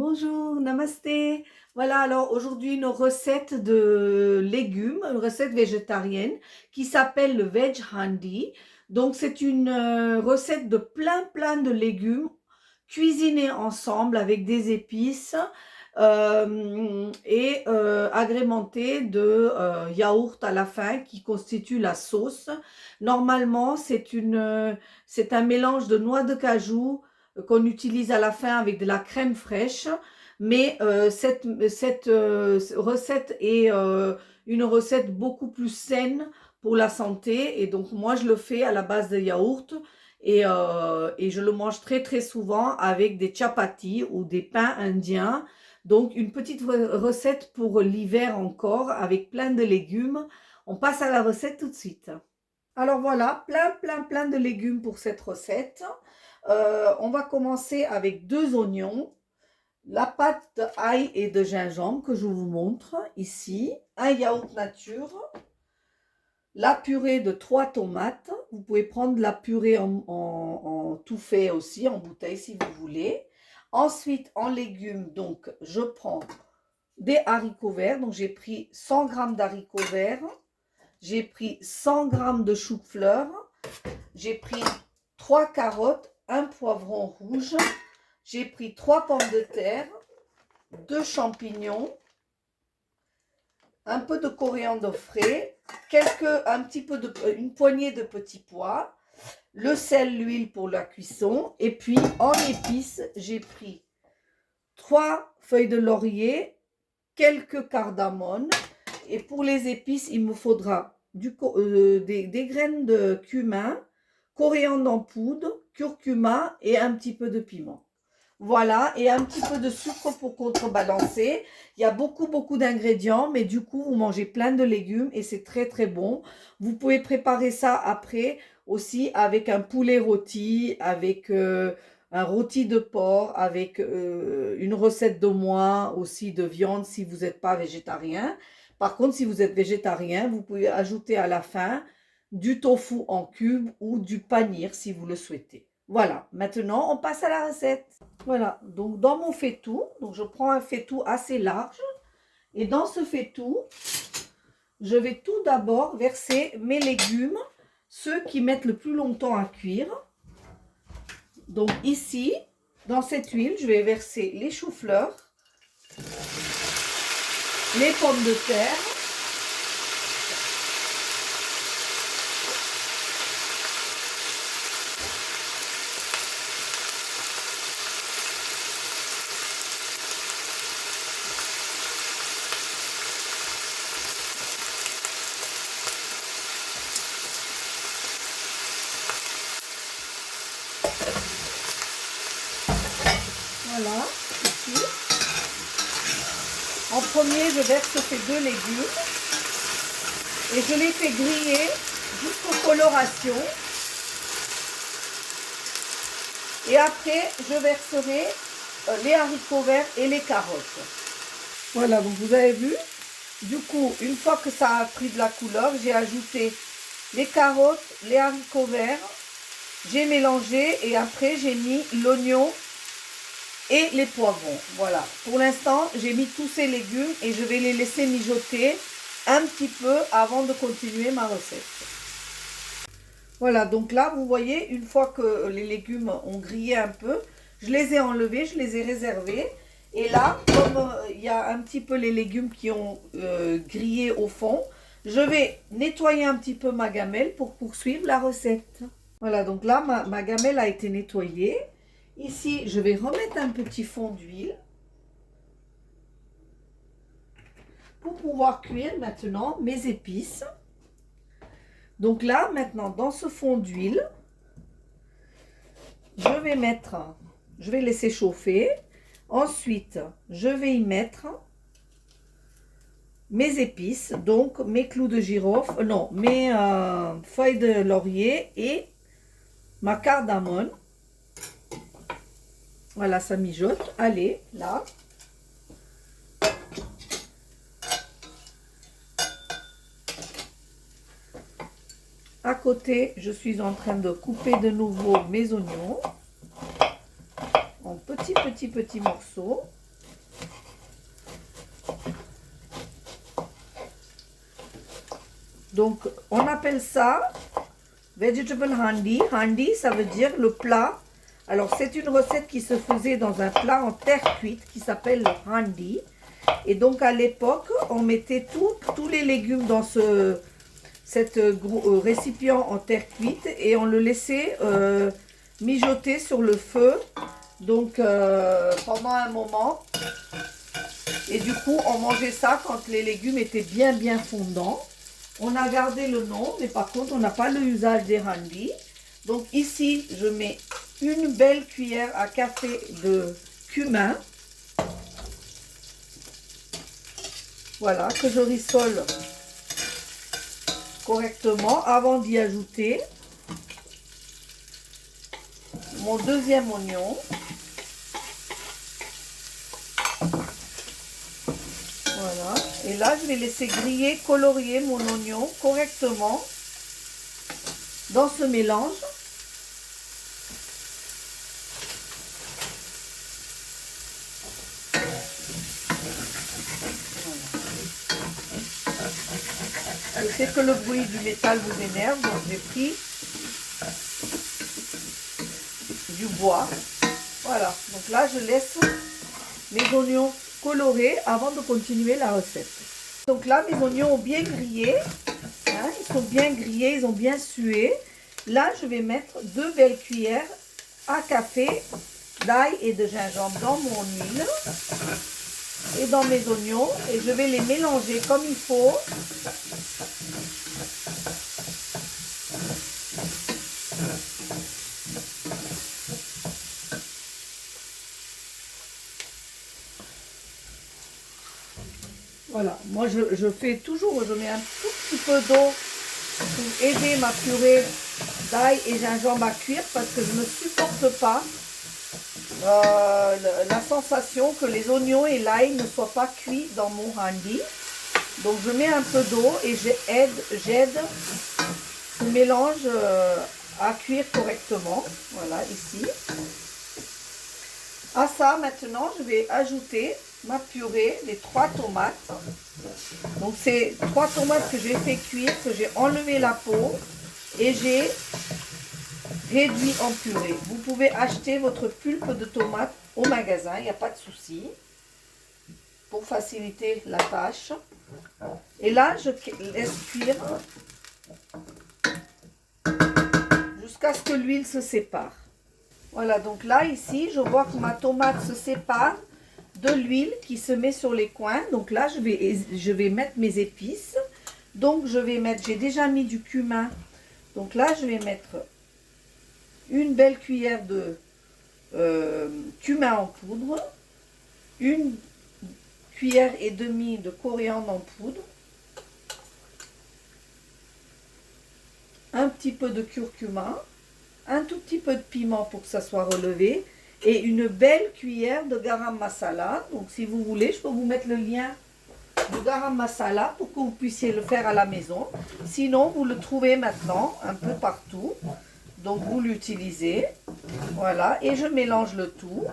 Bonjour, namasté. Voilà, alors aujourd'hui une recette de légumes, une recette végétarienne qui s'appelle le Veg Handi. Donc c'est une recette de plein de légumes cuisinés ensemble avec des épices agrémentés de yaourt à la fin qui constitue la sauce. Normalement, c'est un mélange de noix de cajou qu'on utilise à la fin avec de la crème fraîche. Mais cette recette est une recette beaucoup plus saine pour la santé. Et donc, moi, je le fais à la base de yaourt. Et je le mange très souvent avec des chapatis ou des pains indiens. Donc, une petite recette pour l'hiver encore avec plein de légumes. On passe à la recette tout de suite. Alors voilà, plein de légumes pour cette recette. On va commencer avec 2 oignons, la pâte d'ail et de gingembre que je vous montre ici, un yaourt nature, la purée de 3 tomates. Vous pouvez prendre la purée en tout fait aussi, en bouteille si vous voulez. Ensuite, en légumes, donc je prends des haricots verts. Donc j'ai pris 100 g d'haricots verts. J'ai pris 100 g de chou-fleur. J'ai pris 3 carottes, un poivron rouge. J'ai pris 3 pommes de terre, 2 champignons, un peu de coriandre frais, une poignée de petits pois, le sel, l'huile pour la cuisson. Et puis en épices, j'ai pris 3 feuilles de laurier, quelques cardamomes. Et pour les épices, il me faudra des graines de cumin, coriandre en poudre, curcuma et un petit peu de piment. Voilà, et un petit peu de sucre pour contrebalancer. Il y a beaucoup d'ingrédients, mais du coup, vous mangez plein de légumes et c'est très bon. Vous pouvez préparer ça après aussi avec un poulet rôti, avec un rôti de porc, avec une recette de moins aussi de viande si vous n'êtes pas végétarien. Par contre, si vous êtes végétarien, vous pouvez ajouter à la fin du tofu en cubes ou du panir si vous le souhaitez. Voilà, maintenant on passe à la recette. Voilà, donc dans mon faitout, donc je prends un faitout assez large et dans ce faitout, je vais tout d'abord verser mes légumes, ceux qui mettent le plus longtemps à cuire. Donc ici, dans cette huile, je vais verser les choux-fleurs, les pommes de terre, voilà, ici. En premier, je verse ces 2 légumes et je les fais griller jusqu'aux colorations. Et après, je verserai les haricots verts et les carottes. Voilà, donc vous avez vu. Du coup, une fois que ça a pris de la couleur, j'ai ajouté les carottes, les haricots verts. J'ai mélangé et après, j'ai mis l'oignon et les poivrons. Voilà. Pour l'instant, j'ai mis tous ces légumes et je vais les laisser mijoter un petit peu avant de continuer ma recette. Voilà, donc là, vous voyez, une fois que les légumes ont grillé un peu, je les ai enlevés, je les ai réservés. Et là, comme il y a un petit peu les légumes qui ont grillé au fond, je vais nettoyer un petit peu ma gamelle pour poursuivre la recette. Voilà, donc là, ma gamelle a été nettoyée. Ici, je vais remettre un petit fond d'huile pour pouvoir cuire maintenant mes épices. Donc là, maintenant, dans ce fond d'huile, je vais laisser chauffer. Ensuite, je vais y mettre mes épices, donc mes clous de girofle, non, mes feuilles de laurier et ma cardamome. Voilà, ça mijote. Allez, là. À côté, je suis en train de couper de nouveau mes oignons en petits morceaux. Donc, on appelle ça vegetable handi. Handi, ça veut dire le plat. Alors, c'est une recette qui se faisait dans un plat en terre cuite qui s'appelle le handi. Et donc, à l'époque, on mettait tous les légumes dans cet récipient en terre cuite et on le laissait mijoter sur le feu. Donc, pendant un moment. Et du coup, on mangeait ça quand les légumes étaient bien fondants. On a gardé le nom, mais par contre, on n'a pas le usage des handi. Donc ici, je mets une belle cuillère à café de cumin. Voilà, que je rissole correctement avant d'y ajouter mon deuxième oignon. Voilà, et là je vais laisser griller, colorier mon oignon correctement dans ce mélange. Je sais que le bruit du métal vous énerve, donc j'ai pris du bois. Voilà, donc là je laisse mes oignons colorés avant de continuer la recette. Donc là mes oignons ont bien grillé, hein, ils sont bien grillés, ils ont bien sué. Là je vais mettre 2 belles cuillères à café d'ail et de gingembre dans mon huile et dans mes oignons et je vais les mélanger comme il faut. Voilà, moi je fais toujours, je mets un tout petit peu d'eau pour aider ma purée d'ail et gingembre à cuire parce que je ne supporte pas la sensation que les oignons et l'ail ne soient pas cuits dans mon handi. Donc je mets un peu d'eau et j'aide ce mélange à cuire correctement. Voilà, ici. À ça, maintenant, je vais ajouter ma purée, les 3 tomates. Donc, c'est 3 tomates que j'ai fait cuire, que j'ai enlevé la peau et j'ai réduit en purée. Vous pouvez acheter votre pulpe de tomate au magasin, il n'y a pas de souci, pour faciliter la tâche. Et là, je laisse cuire jusqu'à ce que l'huile se sépare. Voilà, donc là, ici, je vois que ma tomate se sépare de l'huile qui se met sur les coins. Donc là, je vais mettre mes épices. Donc, j'ai déjà mis du cumin. Donc là, je vais mettre une belle cuillère de cumin en poudre, une cuillère et demie de coriandre en poudre, un petit peu de curcuma, un tout petit peu de piment pour que ça soit relevé et une belle cuillère de garam masala. Donc si vous voulez, je peux vous mettre le lien du garam masala pour que vous puissiez le faire à la maison. Sinon, vous le trouvez maintenant un peu partout. Donc vous l'utilisez. Voilà, et je mélange le tout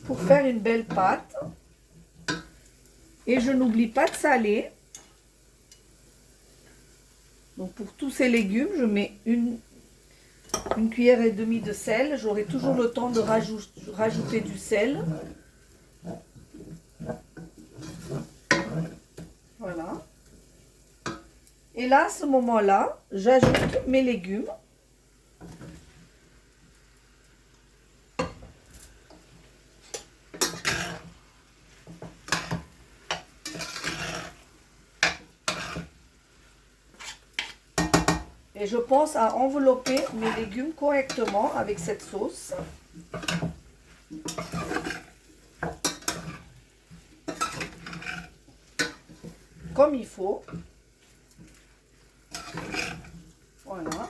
pour faire une belle pâte. Et je n'oublie pas de saler. Donc pour tous ces légumes, je mets une cuillère et demie de sel. J'aurai toujours le temps de rajouter du sel. Voilà. Et là, à ce moment-là, j'ajoute mes légumes. Et je pense à envelopper mes légumes correctement avec cette sauce. Comme il faut. Voilà.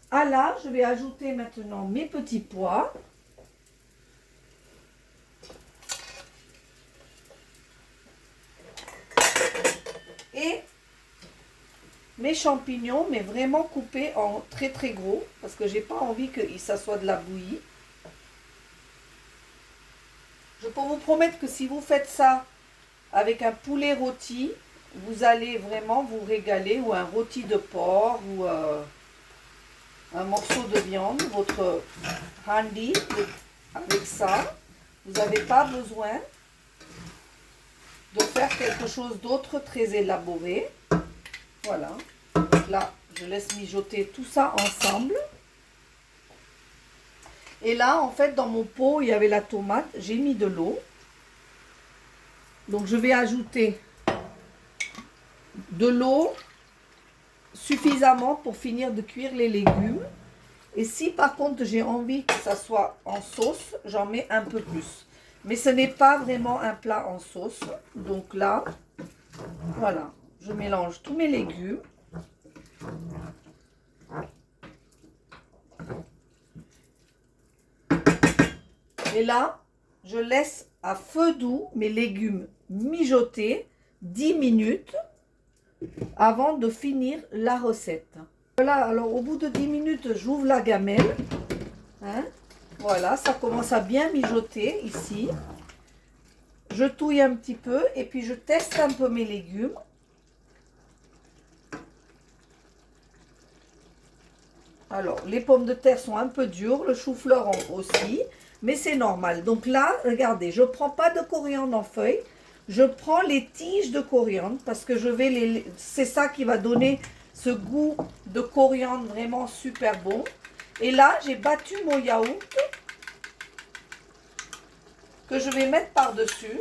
À là, je vais ajouter maintenant mes petits pois. Et mes champignons, mais vraiment coupés en très très gros, parce que j'ai pas envie que ça soit de la bouillie. Je peux vous promettre que si vous faites ça avec un poulet rôti, vous allez vraiment vous régaler, ou un rôti de porc, ou un morceau de viande, votre handi, avec ça. Vous n'avez pas besoin de faire quelque chose d'autre très élaboré. Voilà. Donc là, je laisse mijoter tout ça ensemble. Et là, en fait, dans mon pot, il y avait la tomate. J'ai mis de l'eau. Donc, je vais ajouter de l'eau suffisamment pour finir de cuire les légumes. Et si par contre j'ai envie que ça soit en sauce, j'en mets un peu plus. Mais ce n'est pas vraiment un plat en sauce. Donc là, voilà, je mélange tous mes légumes. Et là, je laisse à feu doux mes légumes mijoter 10 minutes avant de finir la recette. Voilà, alors au bout de 10 minutes, j'ouvre la gamelle. Hein? Voilà, ça commence à bien mijoter ici. Je touille un petit peu et puis je teste un peu mes légumes. Alors, les pommes de terre sont un peu dures, le chou-fleur aussi, mais c'est normal. Donc là, regardez, je ne prends pas de coriandre en feuilles, je prends les tiges de coriandre parce que c'est ça qui va donner ce goût de coriandre vraiment super bon. Et là, j'ai battu mon yaourt que je vais mettre par-dessus.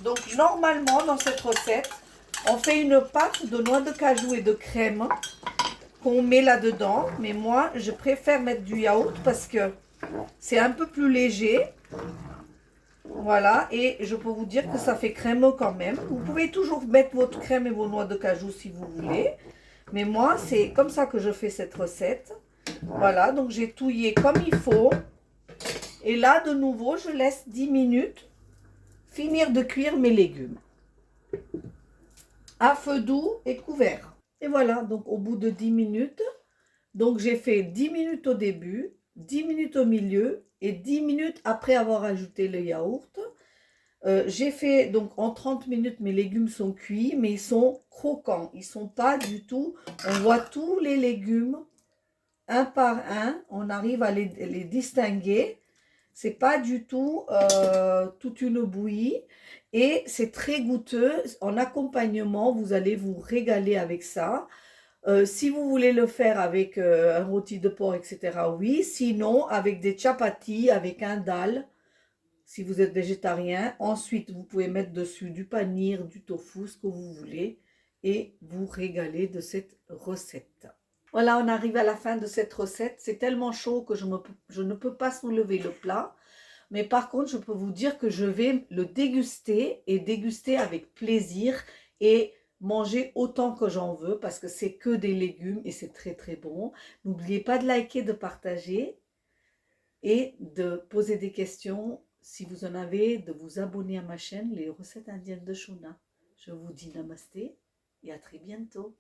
Donc normalement, dans cette recette, on fait une pâte de noix de cajou et de crème qu'on met là-dedans. Mais moi, je préfère mettre du yaourt parce que c'est un peu plus léger. Voilà, et je peux vous dire que ça fait crémeux quand même. Vous pouvez toujours mettre votre crème et vos noix de cajou si vous voulez. Mais moi, c'est comme ça que je fais cette recette. Voilà, donc j'ai touillé comme il faut. Et là, de nouveau, je laisse 10 minutes finir de cuire mes légumes. À feu doux et couvert. Et voilà, donc au bout de 10 minutes, donc j'ai fait 10 minutes au début, 10 minutes au milieu et 10 minutes après avoir ajouté le yaourt. J'ai fait, donc en 30 minutes, mes légumes sont cuits, mais ils sont croquants. Ils ne sont pas du tout, on voit tous les légumes un par un, on arrive à les distinguer. C'est pas du tout toute une bouillie et c'est très goûteux. En accompagnement, vous allez vous régaler avec ça. Si vous voulez le faire avec un rôti de porc, etc., oui. Sinon, avec des chapatis, avec un dal, si vous êtes végétarien. Ensuite, vous pouvez mettre dessus du panir, du tofu, ce que vous voulez, et vous régaler de cette recette. Voilà, on arrive à la fin de cette recette. C'est tellement chaud que je ne peux pas soulever le plat. Mais par contre, je peux vous dire que je vais le déguster et déguster avec plaisir et manger autant que j'en veux parce que c'est que des légumes et c'est très très bon. N'oubliez pas de liker, de partager et de poser des questions si vous en avez, de vous abonner à ma chaîne Les recettes indiennes de Shona. Je vous dis namasté et à très bientôt.